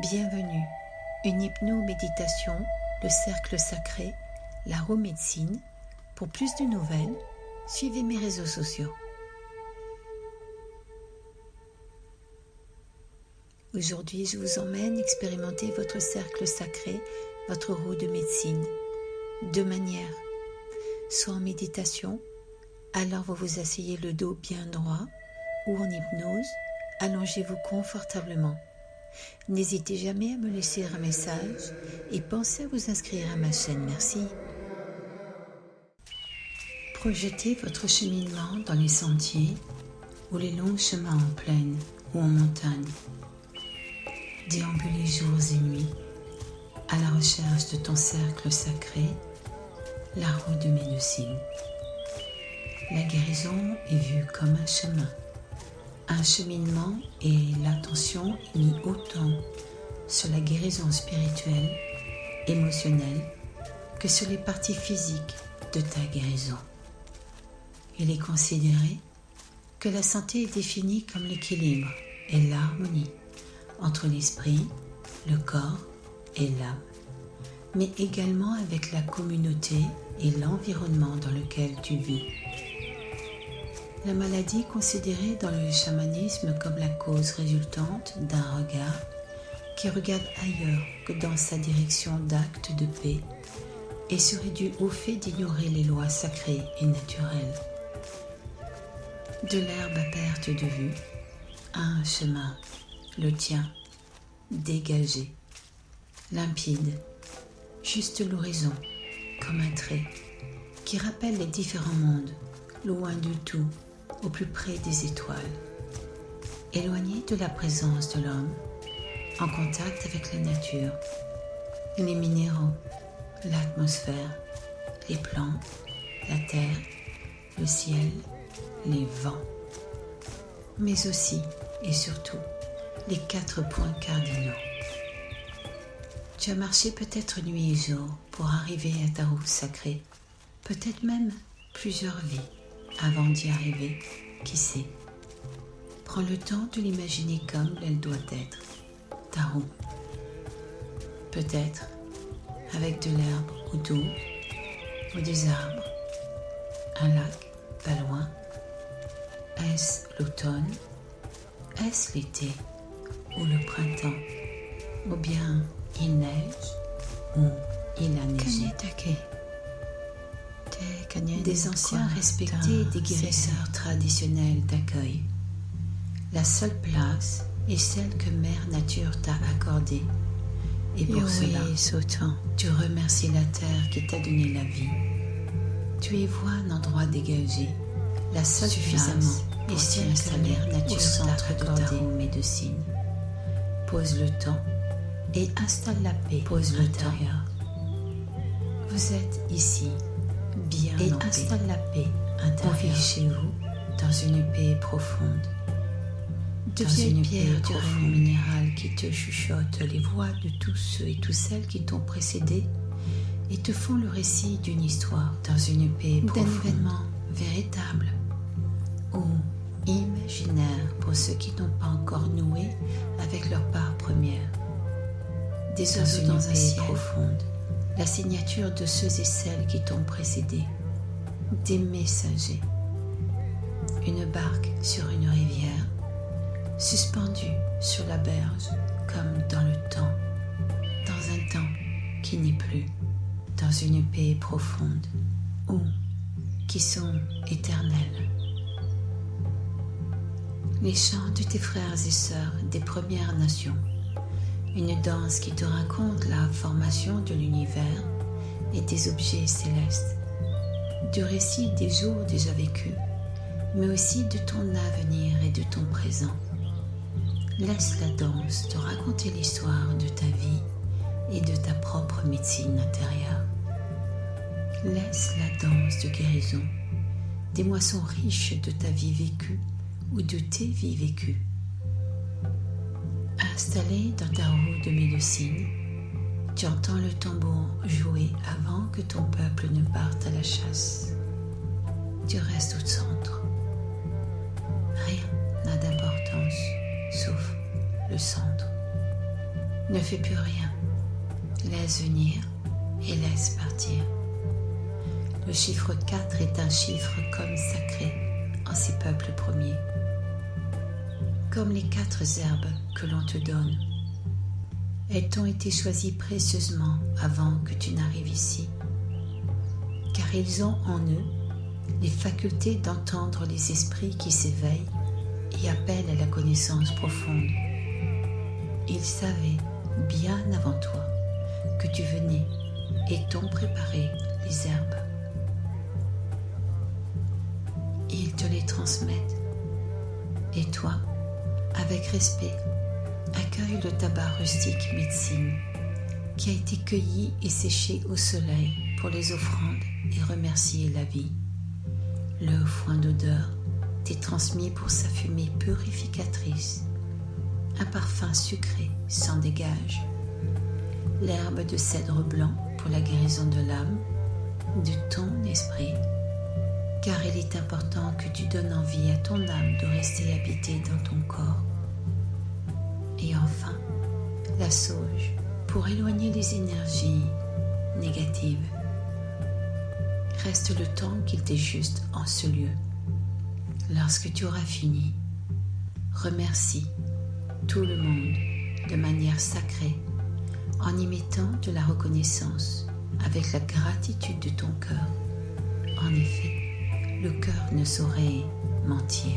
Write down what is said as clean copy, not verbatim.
Bienvenue, une hypno-méditation, le cercle sacré, la roue médecine. Pour plus de nouvelles, suivez mes réseaux sociaux. Aujourd'hui, je vous emmène expérimenter votre cercle sacré, votre roue de médecine. Deux manières, soit en méditation, alors vous vous asseyez le dos bien droit, ou en hypnose, allongez-vous confortablement. N'hésitez jamais à me laisser un message et pensez à vous inscrire à ma chaîne. Merci. Projetez votre cheminement dans les sentiers ou les longs chemins en plaine ou en montagne. Déambulez jours et nuits à la recherche de ton cercle sacré, la roue de médecine. La guérison est vue comme un chemin, un cheminement, et l'attention est mise autant sur la guérison spirituelle, émotionnelle, que sur les parties physiques de ta guérison. Il est considéré que la santé est définie comme l'équilibre et l'harmonie entre l'esprit, le corps et l'âme, mais également avec la communauté et l'environnement dans lequel tu vis. La maladie est considérée dans le chamanisme comme la cause résultante d'un regard qui regarde ailleurs que dans sa direction d'actes de paix et serait due au fait d'ignorer les lois sacrées et naturelles. De l'herbe à perte de vue, un chemin, le tien, dégagé, limpide, juste l'horizon, comme un trait qui rappelle les différents mondes, loin du tout, au plus près des étoiles, éloigné de la présence de l'homme, en contact avec la nature, les minéraux, l'atmosphère, les plantes, la terre, le ciel, les vents, mais aussi et surtout les 4 points cardinaux. Tu as marché peut-être nuit et jour pour arriver à ta roue sacrée, peut-être même plusieurs vies avant d'y arriver, qui sait. Prends le temps de l'imaginer comme elle doit être, ta roue. Peut-être avec de l'herbe autour, ou des arbres, un lac pas loin. Est-ce l'automne? Est-ce l'été ou le printemps? Ou bien il neige ou il a neigé? Des anciens respectés et des guérisseurs traditionnels d'accueil. La seule place est celle que Mère Nature t'a accordée. Et pour cela, tu remercies la terre qui t'a donné la vie. Tu y vois un endroit dégagé, la seule suffisamment et celle que Mère Nature t'a accordée aux médecines. Pose le temps et installe la paix à l'intérieur. Vous êtes ici, bien et installe la paix intérieure chez vous dans une paix profonde. Deviens une pierre du rayon minéral qui te chuchote les voix de tous ceux et toutes celles qui t'ont précédé et te font le récit d'une histoire dans une paix profonde, d'un événement véritable ou imaginaire pour ceux qui n'ont pas encore noué avec leur part première. Des oiseaux dans un paix profonde, la signature de ceux et celles qui t'ont précédé, des messagers, une barque sur une rivière, suspendue sur la berge comme dans le temps, dans un temps qui n'est plus, dans une paix profonde, ou qui sont éternels. Les chants de tes frères et sœurs des Premières Nations, une danse qui te raconte la formation de l'univers et des objets célestes, du récit des jours déjà vécus, mais aussi de ton avenir et de ton présent. Laisse la danse te raconter l'histoire de ta vie et de ta propre médecine intérieure. Laisse la danse de guérison, des moissons riches de ta vie vécue ou de tes vies vécues. Installé dans ta roue de médecine, tu entends le tambour jouer avant que ton peuple ne parte à la chasse. Tu restes au centre. Rien n'a d'importance, sauf le centre. Ne fais plus rien. Laisse venir et laisse partir. Le chiffre 4 est un chiffre comme sacré en ces peuples premiers. Comme les 4 herbes que l'on te donne. Elles t'ont été choisies précieusement avant que tu n'arrives ici, car ils ont en eux les facultés d'entendre les esprits qui s'éveillent et appellent à la connaissance profonde. Ils savaient bien avant toi que tu venais et t'ont préparé les herbes. Ils te les transmettent. Et toi, avec respect, accueille le tabac rustique médecine qui a été cueilli et séché au soleil pour les offrandes et remercier la vie. Le foin d'odeur t'est transmis pour sa fumée purificatrice. Un parfum sucré s'en dégage. L'herbe de cèdre blanc pour la guérison de l'âme, de ton esprit, car il est important que tu donnes envie à ton âme de rester habitée dans ton corps. Et enfin, la sauge pour éloigner les énergies négatives. Reste le temps qu'il t'est juste en ce lieu. Lorsque tu auras fini, remercie tout le monde de manière sacrée en y mettant de la reconnaissance avec la gratitude de ton cœur. En effet, le cœur ne saurait mentir.